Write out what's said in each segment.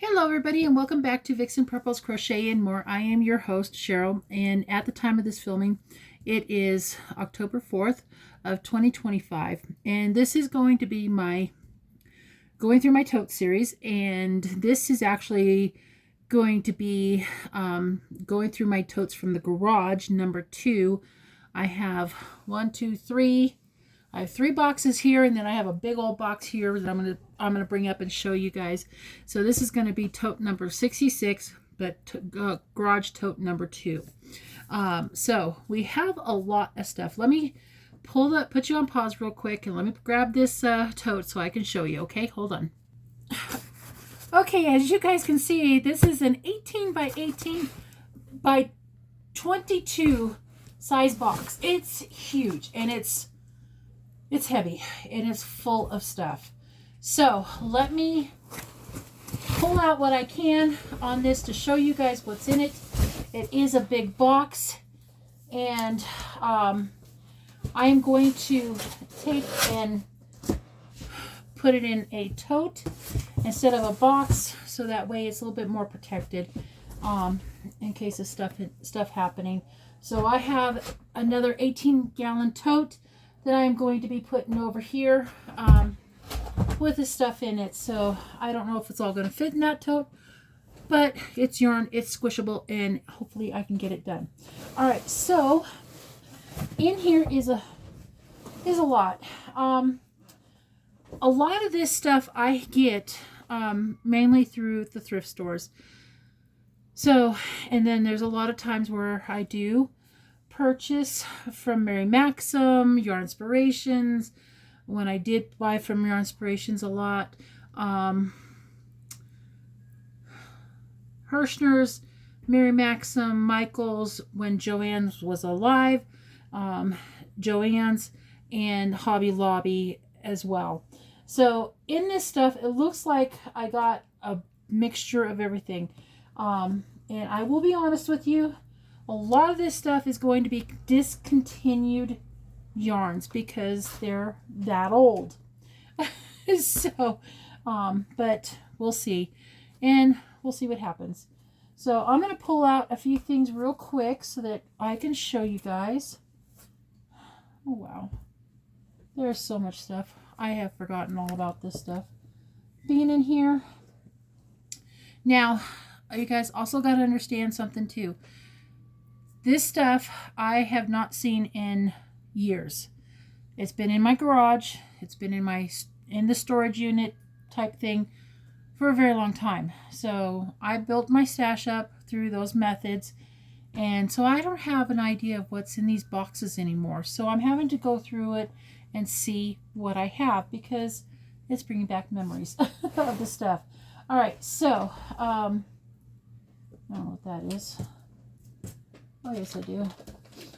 Hello everybody and welcome back to Vixen Purple's Crochet and More. I am your host Cheryl, and at the time of this filming it is October 4th of 2025, and this is going to be my going through my tote series, and this is actually going to be going through my totes from the garage number 2. I have I have 3 boxes here, and then I have a big old box here that I'm gonna bring up and show you guys. So this is gonna be tote number 66, but garage tote number 2. So we have a lot of stuff. Let me put you on pause real quick, and let me grab this tote so I can show you. Okay, hold on. Okay, as you guys can see, this is an 18 by 18 by 22 size box. It's huge, and it's heavy, and it's full of stuff. So let me pull out what I can on this to show you guys what's in it. It is a big box, and I am going to take and put it in a tote instead of a box, so that way it's a little bit more protected in case of stuff happening. So I have another 18-gallon tote that I'm going to be putting over here with the stuff in it. So I don't know if it's all going to fit in that tote, but it's yarn, it's squishable, and hopefully I can get it done. All right, so in here is a lot. A lot of this stuff I get mainly through the thrift stores. So, and then there's a lot of times where I do purchase from Mary Maxim, Yarn Inspirations. When I did buy from Yarn Inspirations a lot, Hirschner's, Mary Maxim, Michael's when Joann's was alive, Joann's, and Hobby Lobby as well. So in this stuff, it looks like I got a mixture of everything. And I will be honest with you, a lot of this stuff is going to be discontinued yarns because they're that old. So, but we'll see. And we'll see what happens. So I'm going to pull out a few things real quick so that I can show you guys. Oh, wow. There's so much stuff. I have forgotten all about this stuff being in here. Now, you guys also got to understand something too. This stuff I have not seen in years. It's been in my garage. It's been in the storage unit type thing for a very long time. So I built my stash up through those methods. And so I don't have an idea of what's in these boxes anymore. So I'm having to go through it and see what I have, because it's bringing back memories of the stuff. All right, so I don't know what that is. Oh, yes, I do.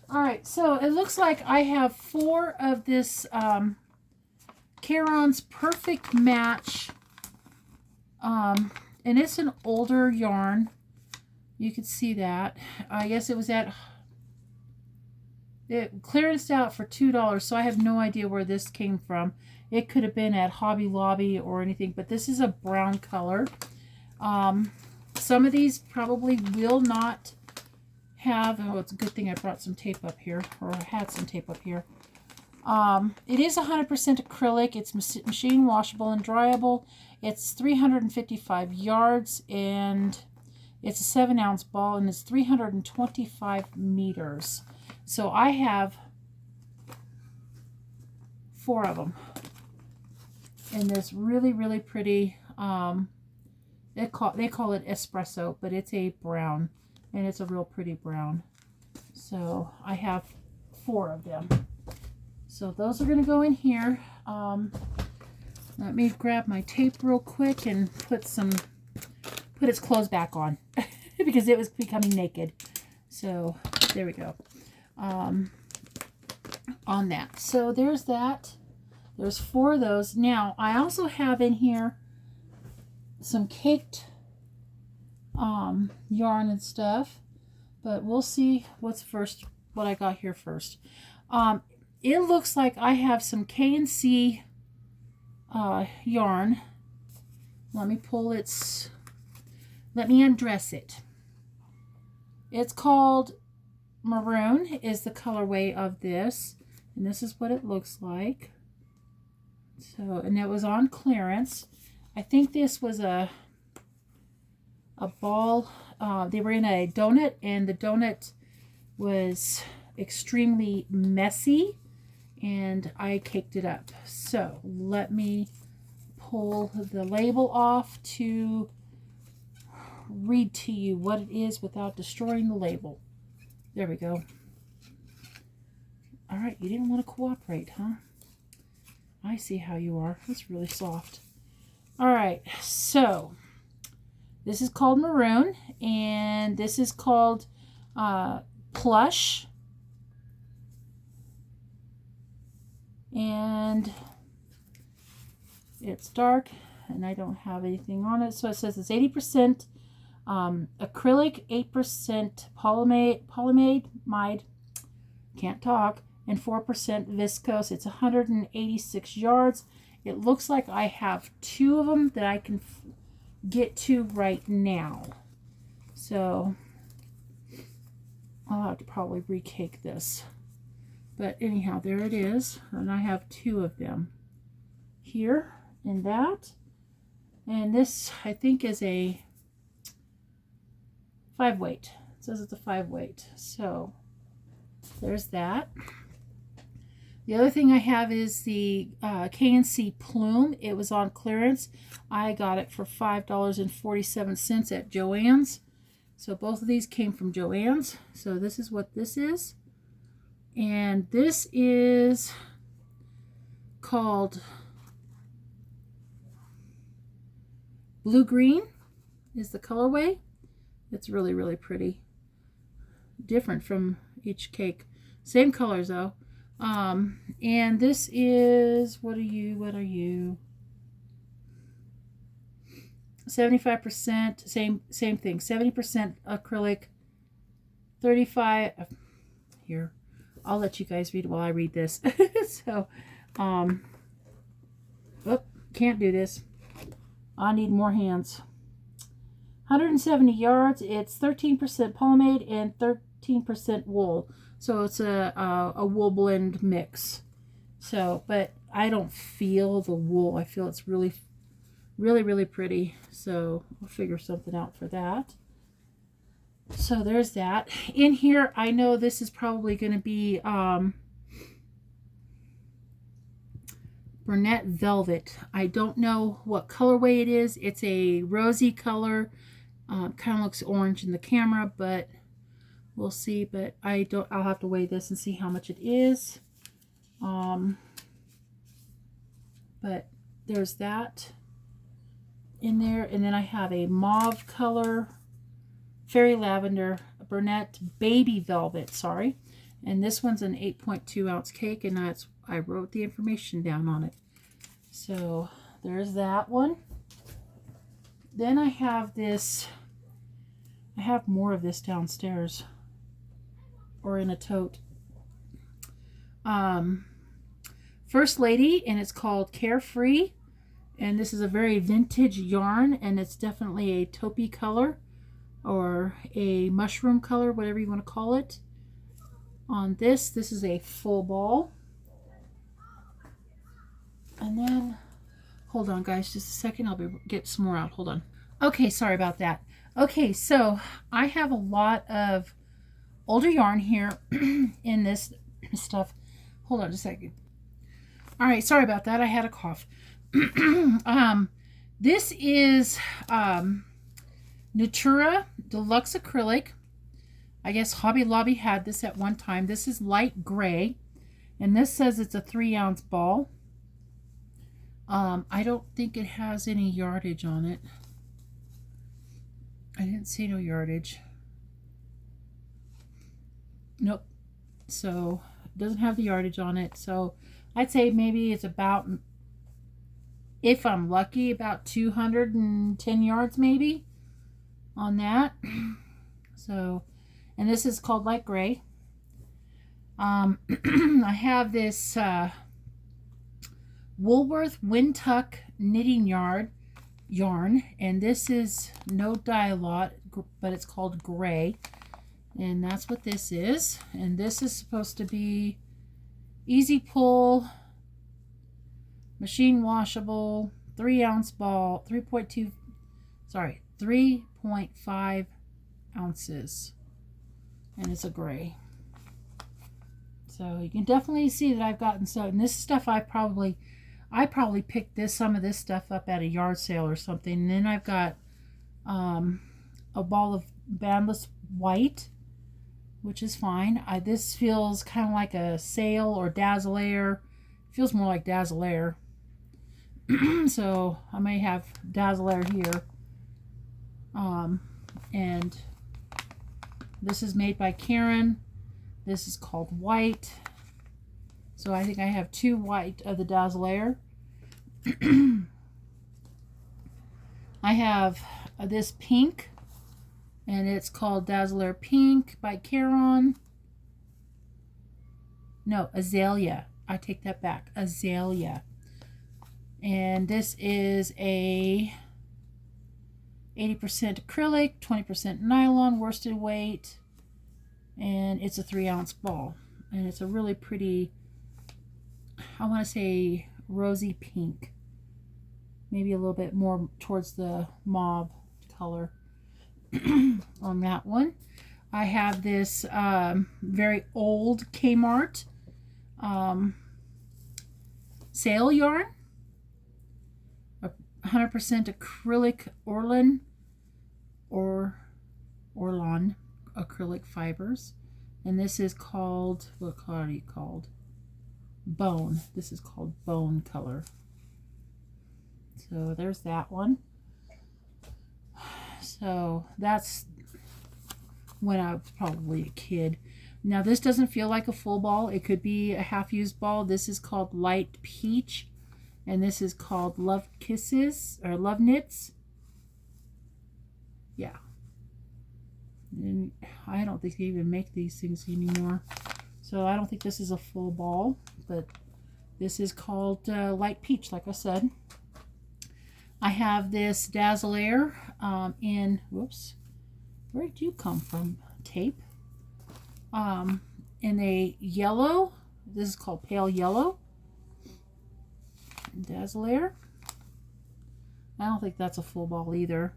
All right, so it looks like I have 4 of this Caron's Perfect Match. And it's an older yarn. You can see that. I guess it was it clearanced out for $2, so I have no idea where this came from. It could have been at Hobby Lobby or anything, but this is a brown color. Some of these probably will not have, oh, it's a good thing I brought some tape up here, or had some tape up here. It is 100% acrylic. It's machine washable and dryable. It's 355 yards, and it's a 7-ounce ball, and it's 325 meters. So I have 4 of them in this really, really pretty, they call it espresso, but it's a brown, and it's a real pretty brown. So I have 4 of them. So those are going to go in here. Let me grab my tape real quick and put its clothes back on because it was becoming naked. So there we go. On that. So there's that. There's 4 of those. Now I also have in here some caked yarn and stuff, but we'll see what I got here first. It looks like I have some K&C yarn. Let me pull its Let me undress it. It's called Maroon is the colorway of this. And this is what it looks like. So, and it was on clearance. I think this was a ball. They were in a donut, and the donut was extremely messy, and I caked it up. So let me pull the label off to read to you what it is without destroying the label. There we go. All right, you didn't want to cooperate, huh? I see how you are. That's really soft. All right, so this is called Maroon, and this is called Plush. And it's dark, and I don't have anything on it. So it says it's 80% acrylic, 8% polyamide, can't talk, and 4% viscose. It's 186 yards. It looks like I have 2 of them that I can get to right now. So I'll have to probably recake this. But anyhow, there it is. And I have 2 of them here and that. And this, I think, is a 5 weight. It says it's a 5 weight. So there's that. The other thing I have is the K&C Plume. It was on clearance. I got it for $5.47 at Joann's. So both of these came from Joann's. So this is what this is. And this is called Blue Green is the colorway. It's really, really pretty. Different from each cake. Same colors though. And this is, what are you? 75%, same thing. 70% acrylic, 35, here. I'll let you guys read while I read this. So, can't do this. I need more hands. 170 yards. It's 13% polyamide and 13% wool. So it's a wool blend mix. So, but I don't feel the wool. I feel it's really, really, really pretty. So we'll figure something out for that. So there's that. In here, I know this is probably going to be Brunette Velvet. I don't know what colorway it is. It's a rosy color. Kind of looks orange in the camera, but we'll see. But I'll have to weigh this and see how much it is. But there's that in there. And then I have a mauve color, Fairy Lavender, Brunette Baby Velvet, sorry. And this one's an 8.2 ounce cake, and I wrote the information down on it. So there's that one. Then I have this, I have more of this downstairs or in a tote. First Lady, and it's called Carefree. And this is a very vintage yarn, and it's definitely a taupey color or a mushroom color, whatever you want to call it. On this is a full ball. And then, hold on guys, just a second, I'll get some more out. Hold on. Okay, sorry about that. Okay, so I have a lot of older yarn here in this stuff. Hold on just a second. All right, sorry about that. I had a cough. This is Natura Deluxe Acrylic. I guess Hobby Lobby had this at one time. This is light gray, and this says it's a 3 ounce ball. I don't think it has any yardage on it. I didn't see no yardage. Nope. So it doesn't have the yardage on it. So I'd say maybe it's about, if I'm lucky, about 210 yards maybe on that. So, and this is called light gray. I have this Woolworth Windtuck knitting yarn. yarn, and this is no dye a lot, but it's called gray, and that's what this is. And this is supposed to be easy pull, machine washable, 3-ounce ball, 3.5 ounces, and it's a gray. So you can definitely see that I've gotten so, and this stuff I probably picked some of this stuff up at a yard sale or something. And then I've got a ball of bandless white, which is fine. This feels kind of like a sail or dazzle-air. Feels more like dazzle-air. So I may have dazzle-air here. And this is made by Karen. This is called white. So I think I have 2 white of the dazzle-air. I have this pink, and it's called dazzle-air pink by Karen. No, azalea. I take that back. Azalea. And this is a 80% acrylic, 20% nylon, worsted weight, and it's a 3-ounce ball. And it's a really pretty, I want to say rosy pink, maybe a little bit more towards the mauve color on that one. I have this very old Kmart sail yarn, 100% acrylic Orlon acrylic fibers, and this is called, what color are you called? Bone. This is called bone color. So there's that one. So that's when I was probably a kid. Now this doesn't feel like a full ball. It could be a half-used ball. This is called Light Peach, and this is called Love Kisses or Love Knits. Yeah. And I don't think they even make these things anymore. So I don't think this is a full ball, but this is called Light Peach, like I said. I have this dazzle-air in, whoops, where did you come from? Tape. In a yellow. This is called pale yellow. Dazzle-air. I don't think that's a full ball either.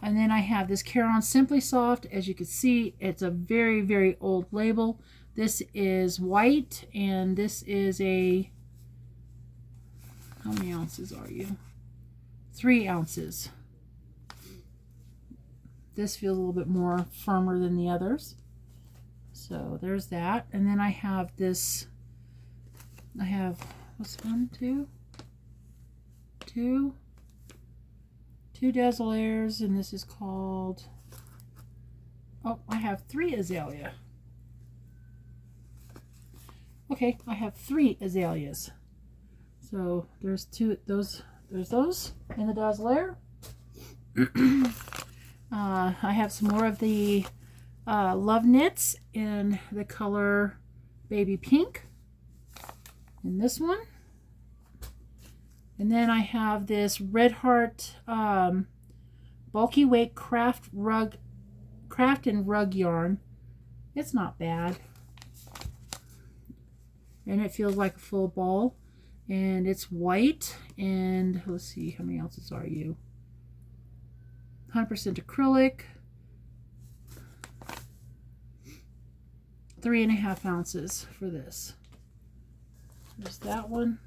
And then I have this Caron Simply Soft. As you can see, it's a very, very old label. This is white, and this is a, how many ounces are you? 3 ounces. This feels a little bit more firmer than the others. So there's that. And then I have this, I have, what's 1, 2, 2 dazzle-airs, and this is called, oh, I have 3 azalea. Okay, I have 3 azaleas. So there's those in the dazzle-air. I have some more of the Love Knits in the color Baby Pink in this one. And then I have this Red Heart bulky weight craft and rug yarn. It's not bad. And it feels like a full ball. And it's white. And let's see, how many ounces are you? 100% acrylic. 3.5 ounces for this. There's that one.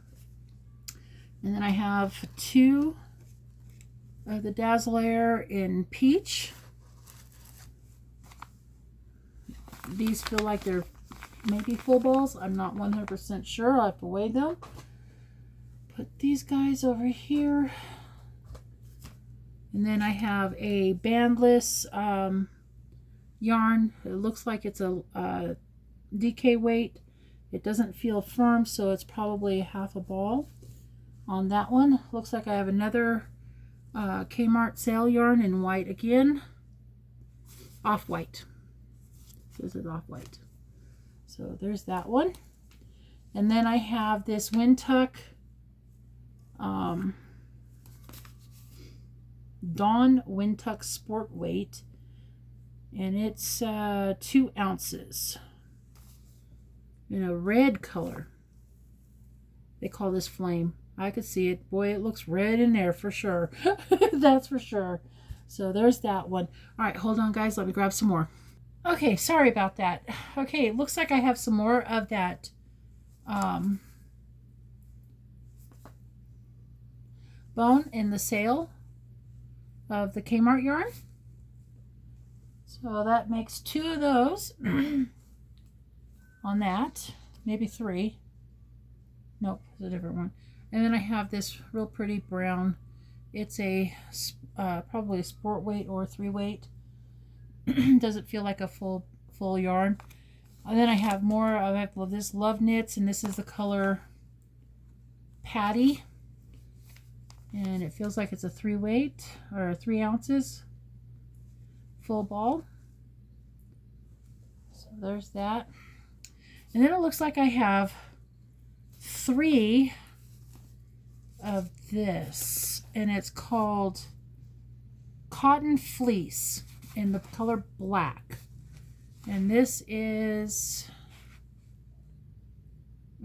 And then I have 2 of the dazzle-air in peach. These feel like they're maybe full balls. I'm not 100% sure. I'll have to weigh them. Put these guys over here. And then I have a bandless yarn. It looks like it's a DK weight. It doesn't feel firm, so it's probably half a ball. On that one, looks like I have another Kmart sale yarn in white again. Off-white. This is off-white. So there's that one. And then I have this Wind Tuck Dawn Windtuck Sport Weight, and it's 2 ounces in a red color. They call this flame. I could see it. Boy, it looks red in there for sure. That's for sure. So there's that one. All right, hold on, guys. Let me grab some more. Okay, sorry about that. Okay, it looks like I have some more of that bone in the sale of the Kmart yarn. So that makes 2 of those on that. Maybe 3. Nope, it's a different one. And then I have this real pretty brown. It's a probably a sport weight or 3 weight. Doesn't feel like a full yarn. And then I have more of this Love Knits, and this is the color Patty. And it feels like it's a 3 weight or 3 ounces full ball. So there's that. And then it looks like I have 3 of this, and it's called Cotton Fleece in the color black. And this is,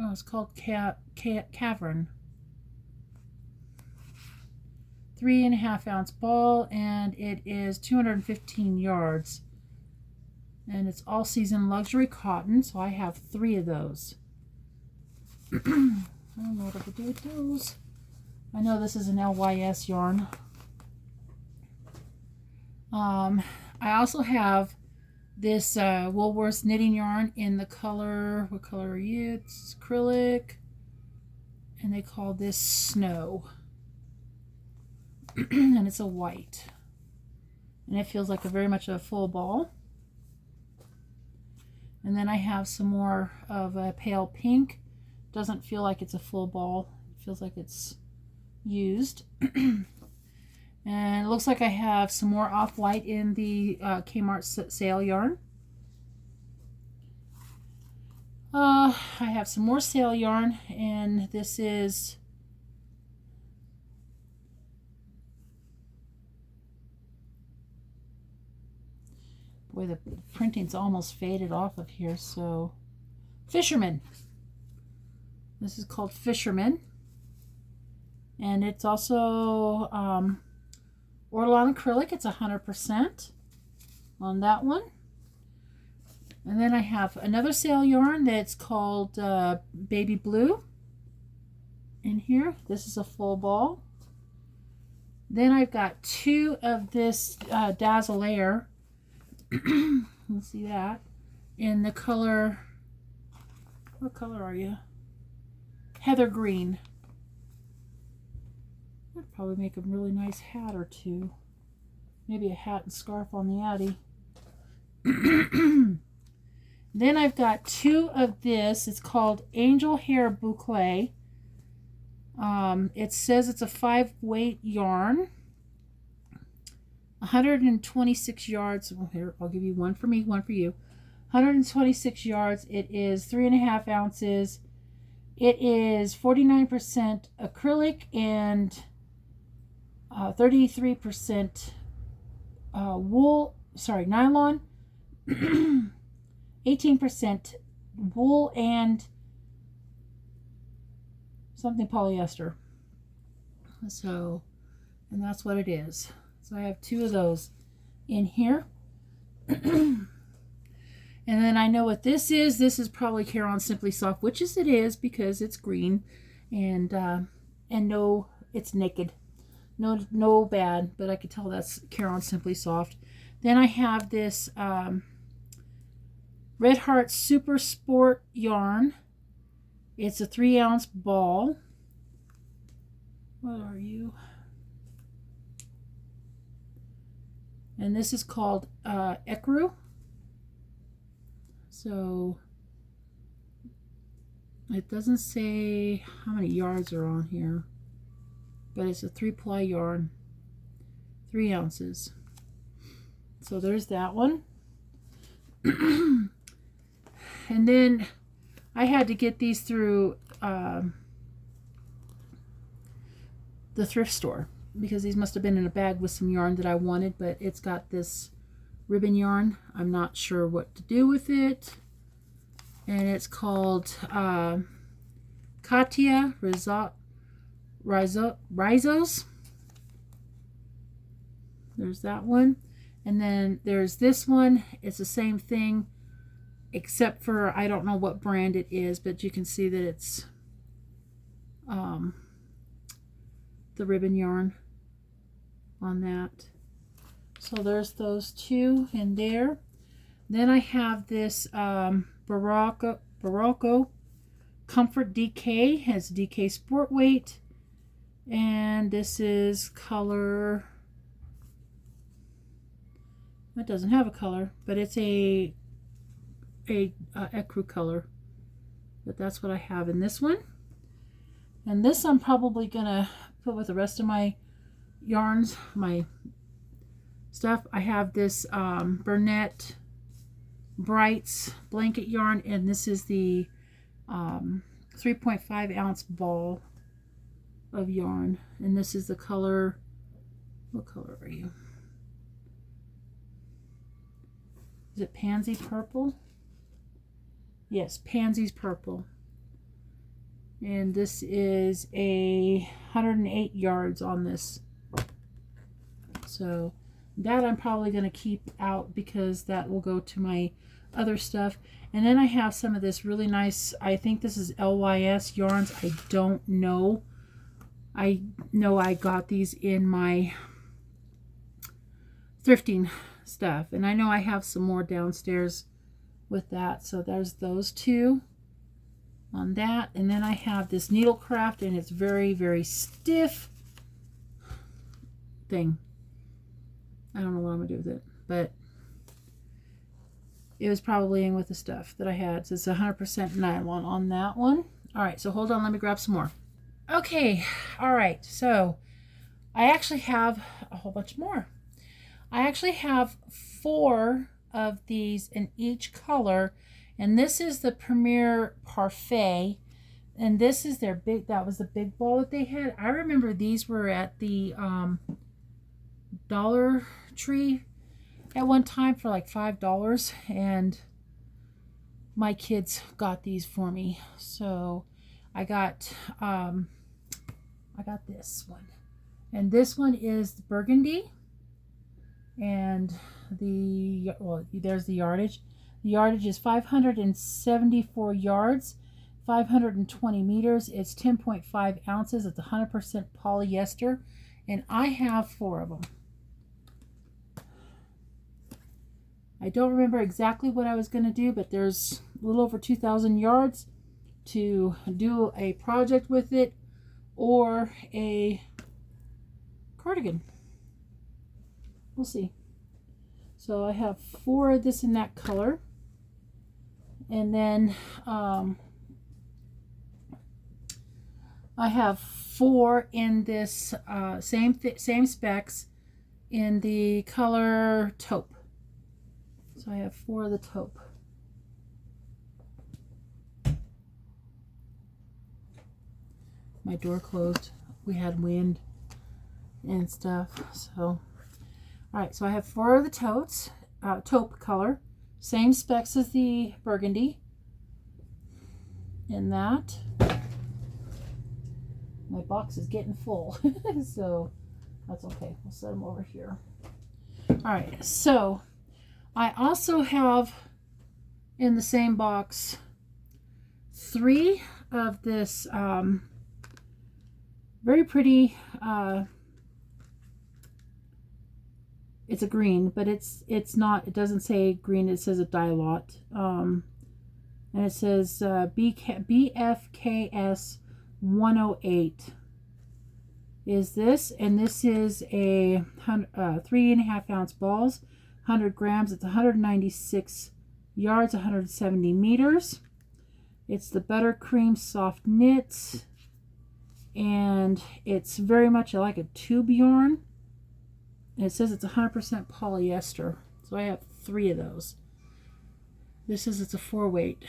oh, it's called Cavern. 3.5 ounce ball, and it is 215 yards. And it's all season luxury cotton, so I have 3 of those. I don't know what I could do with those. I know this is an LYS yarn. I also have this Woolworths knitting yarn in the color, what color are you? It's acrylic, and they call this Snow. And it's a white, and it feels like very much a full ball. And then I have some more of a pale pink. Doesn't feel like it's a full ball. It feels like it's used. And it looks like I have some more off-white in the Kmart sale yarn. I have some more sale yarn, and this is boy, the printing's almost faded off of here. So Fisherman. This is called Fisherman, and it's also Orlon acrylic. It's 100% on that one. And then I have another sale yarn that's called Baby Blue in here. This is a full ball. Then I've got 2 of this Dazzle Air. Let's see that. In the color, what color are you? Heather green. I'd probably make a really nice hat or 2. Maybe a hat and scarf on the Addy. Then I've got 2 of this. It's called Angel Hair Boucle. It says it's a 5 weight yarn. 126 yards. Well, here, I'll give you one for me, one for you. 126 yards. It is 3.5 ounces. It is 49% acrylic and 33% wool. Sorry, nylon. 18% wool and something polyester. So, and that's what it is. So I have 2 of those in here. And then I know what this is. This is probably Care-On Simply Soft, which is it is because it's green, and no, it's naked. No bad, but I could tell that's Care-On Simply Soft. Then I have this Red Heart Super Sport yarn. It's a 3 ounce ball. What are you? And this is called Ecru. So it doesn't say how many yards are on here, but it's a 3-ply yarn, 3 ounces. So there's that one. And then I had to get these through the thrift store because these must have been in a bag with some yarn that I wanted, but it's got this ribbon yarn. I'm not sure what to do with it. And it's called Katia Rhizos. There's that one. And then there's this one. It's the same thing, except for I don't know what brand it is, but you can see that it's the ribbon yarn on that. So there's those two in there. Then I have this Barocco Comfort DK, has DK Sport Weight, and this is color, it doesn't have a color, but it's a ecru color, but that's what I have in this one. And this I'm probably gonna put with the rest of my yarns, my stuff. I have this Burnett Brights blanket yarn, and this is the 3.5 ounce ball of yarn, and this is the color, what color are you? Is it Pansy Purple? Yes, Pansy's Purple. And this is a 108 yards on this. So that I'm probably going to keep out because that will go to my other stuff. And then I have some of this really nice, I think this is LYS yarns. I don't know. I know I got these in my thrifting stuff. And I know I have some more downstairs with that. So there's those two on that. And then I have this Needlecraft, and it's very, very stiff thing. I don't know what I'm going to do with it, but it was probably in with the stuff that I had. So it's 100% nylon on that one. All right, so hold on. Let me grab some more. Okay, all right. So I actually have a whole bunch more. I actually have 4 of these in each color, and this is the Premier Parfait, and this is their big, that was the big ball that they had. I remember these were at the Dollar Tree at one time for like $5, and my kids got these for me. So I got this one, and this one is burgundy, and the, well, there's the yardage. The yardage is 574 yards, 520 meters. It's 10.5 ounces. It's 100% polyester, and I have 4 of them. I don't remember exactly what I was going to do, but there's a little over 2,000 yards to do a project with it or a cardigan. We'll see. So I have 4 of this in that color. And then I have 4 in this same specs in the color taupe. So I have 4 of the taupe. My door closed. We had wind and stuff. So, all right. So I have 4 of the totes, taupe color, same specs as the burgundy. In that, my box is getting full, so that's okay. We'll set them over here. All right. So I also have in the same box 3 of this very pretty, it's a green, but it's not, it doesn't say green, it says a Dilot. And it says BFKS 108 is this, and this is a 3.5 ounce balls, 100 grams. It's 196 yards, 170 meters. It's the buttercream soft knit, and it's very much like a tube yarn. And it says it's 100% polyester. So I have 3 of those. This is, it's a 4 weight.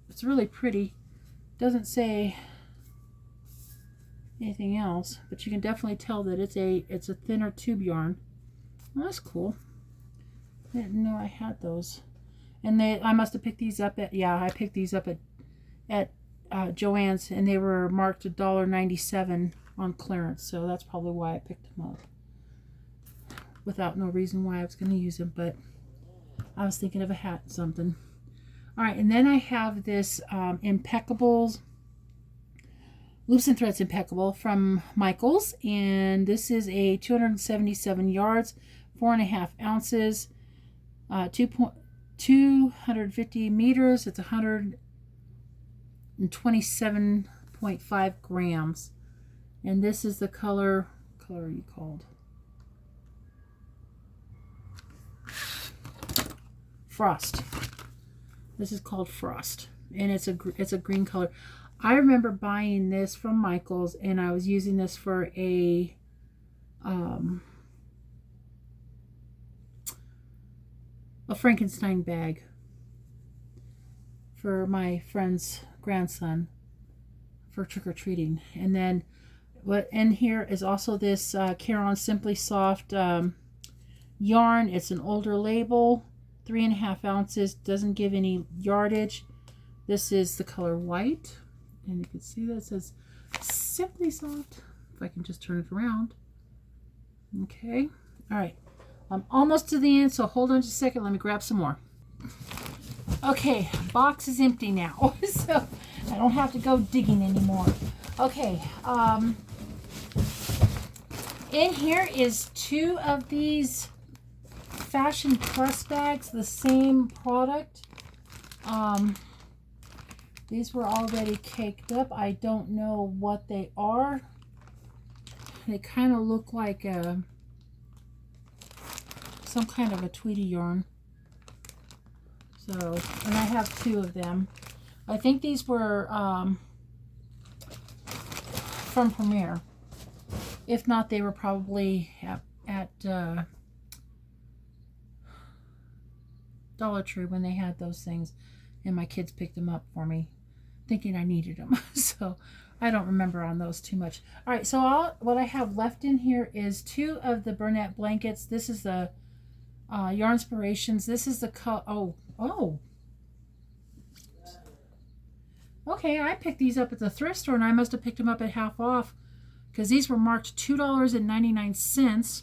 It's really pretty. Doesn't say anything else, but you can definitely tell that it's a thinner tube yarn. Well, that's cool. I didn't know I had those. And I must have picked these up at, yeah, I picked these up at Joann's, and they were marked $1.97 on clearance, so that's probably why I picked them up. Without no reason why I was going to use them, but I was thinking of a hat, something. All right, and then I have this Impeccables Loops and Threads Impeccable from Michaels, and this is a 277 yards, 4.5 ounces, 250 meters. It's 127.5 grams, and this is the color. What color are you called? Frost. This is called Frost, and it's a green color. I remember buying this from Michaels, and I was using this for a Frankenstein bag for my friend's grandson for trick-or-treating. And then what in here is also this Caron Simply Soft yarn. It's an older label, 3.5 ounces, doesn't give any yardage. This is the color white, and you can see that it says Simply Soft. If I can just turn it around. Okay, all right, I'm almost to the end, so hold on just a second. Let me grab some more. Okay, box is empty now, so I don't have to go digging anymore. Okay, in here is 2 of these Fashion Press bags, the same product. These were already caked up. I don't know what they are. They kind of look like some kind of a Tweety yarn. So, and I have 2 of them. I think these were from Premier. If not, they were probably at Dollar Tree when they had those things, and my kids picked them up for me, thinking I needed them. So I don't remember on those too much. All right, so what I have left in here is 2 of the Burnett blankets. This is the Yarn Inspirations. This is the oh. Okay, I picked these up at the thrift store, and I must have picked them up at half off, because these were marked $2.99,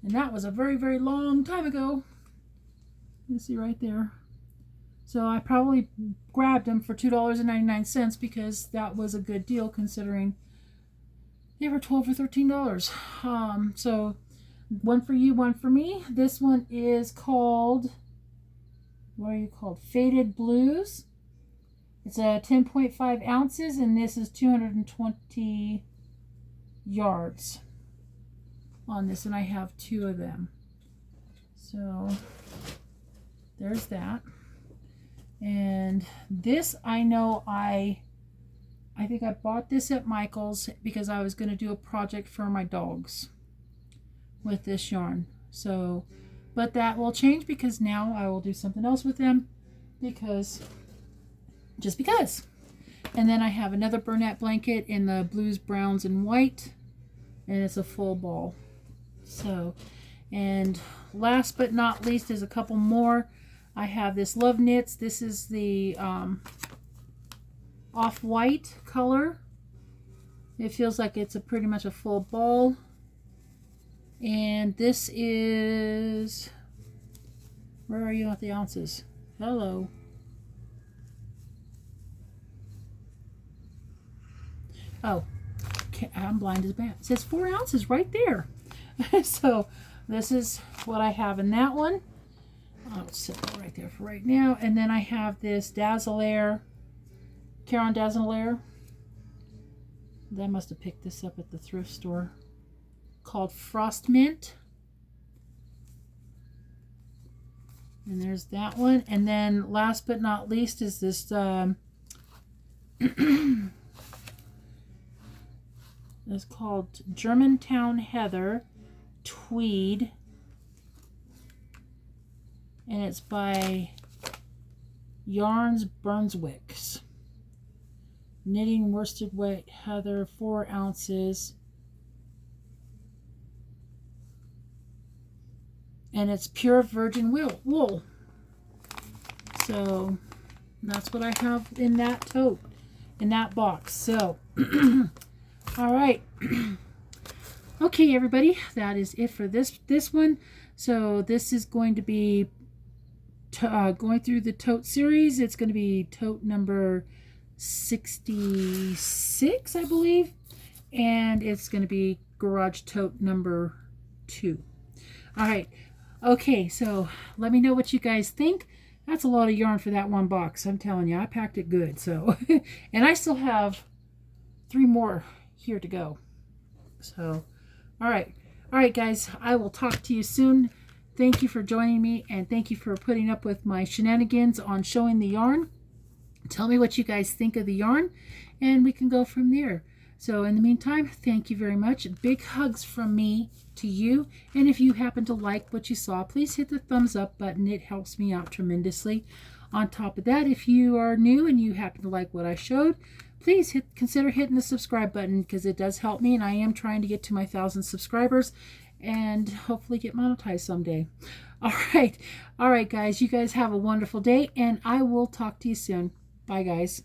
and that was a very, very long time ago. You see right there. So I probably grabbed them for $2.99 because that was a good deal considering they were $12 or $13. So one for you, one for me. This one is called, what are you called? Faded Blues. It's a 10.5 ounces, and this is 220 yards on this, and I have 2 of them. So there's that. And this, I know I think I bought this at Michael's because I was going to do a project for my dogs with this yarn. So, but that will change because now I will do something else with them just because. And then I have another Burnett blanket in the blues, browns, and white, and it's a full ball. So, and last but not least is a couple more. I have this Love Knits. This is the off-white color. It feels like it's pretty much a full ball. And this is, where are you at the ounces? Hello. Oh, I'm blind as a bat. It says 4 ounces right there. So this is what I have in that one. I'll set that right there for right now. And then I have this Dazzle-Air, Caron Dazzle-Air. I must have picked this up at the thrift store, called Frost Mint. And there's that one. And then last but not least is this it's called Germantown Heather Tweed, and it's by Yarns Brunswicks. knitting worsted weight heather, 4 ounces. And it's pure virgin wool. So that's what I have in that tote, in that box. So, all right. Okay, everybody, that is it for this one. So this is going to be going through the tote series. It's going to be tote number 66, I believe, and it's going to be garage tote number 2. All right. Okay, so let me know what you guys think. That's a lot of yarn for that one box. I'm telling you, I packed it good. So, and I still have 3 more here to go. So, all right, guys, I will talk to you soon. Thank you for joining me, and thank you for putting up with my shenanigans on showing the yarn. Tell me what you guys think of the yarn, and we can go from there. So in the meantime, thank you very much. Big hugs from me to you. And if you happen to like what you saw, please hit the thumbs up button. It helps me out tremendously. On top of that, if you are new and you happen to like what I showed, please consider hitting the subscribe button, because it does help me, and I am trying to get to my 1,000 subscribers and hopefully get monetized someday. All right, guys, you guys have a wonderful day, and I will talk to you soon. Bye, guys.